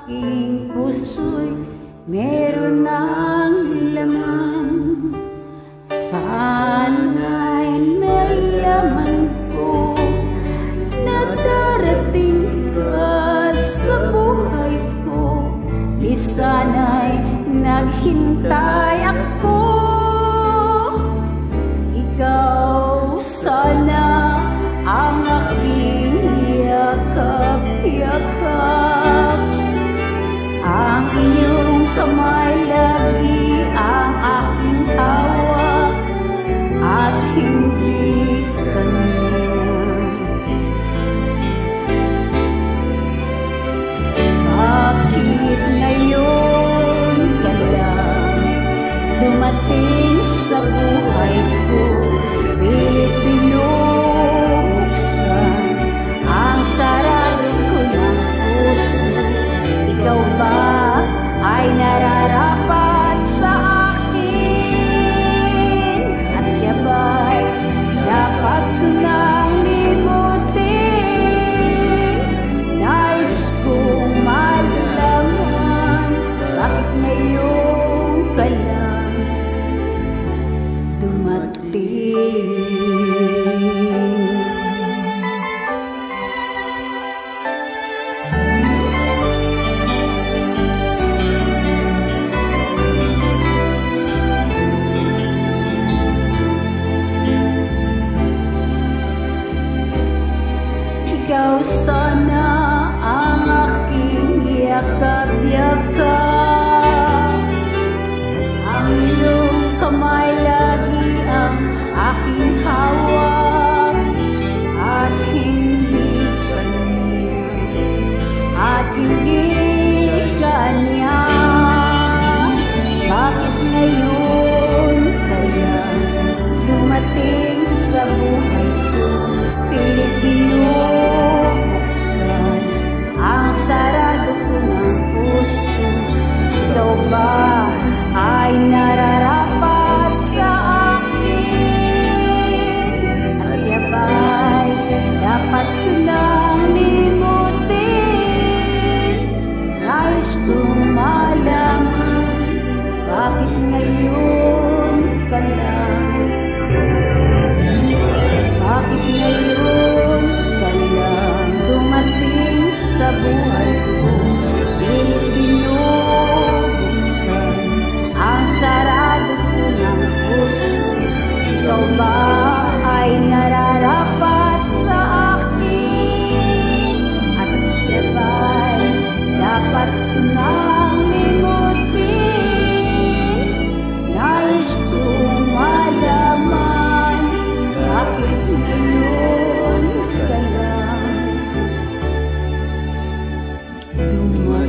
aking puso'y meron ng laman. Sana'y nalaman ko na darating ka sa buhay ko. Di sana'y naghintay ako. Ikaw sana ang aking yakap-yakap. Ang iyong kamay lagi ang aking hawak at hindi kanya. Bakit ngayon ka lang dumating sa buhay ko? Pilit binubuksan ang sarado ko ng puso. Ikaw ba ay nararapat sa akin? At siya ba'y dapat ko nang limutin? Nais kong malaman, bakit ngayon ka lang dumating? Ikaw sana ang aking yakap-yakap. Ang iyong kamay lagi ang aking hawak at hindi kanya, at hindi kanya. Bakit ngayon kaya dumating sa buhay ko? Pilit binubuksan ang sarado ko ng puso. Ikaw ba ay nararapat sa akin? At siya ba'y dapat ko nang limutin? Nais kong malaman, bakit ngayon ka lang? Bakit ngayon ka lang dumating sa buhay ko? Pilit binubuksan ang sarado ko ng puso. Ikaw ba ay nararapat sa akin? At siya ba'y dapat ko nang limutin? Nais kong malaman, bakit ngayon ka lang dumating?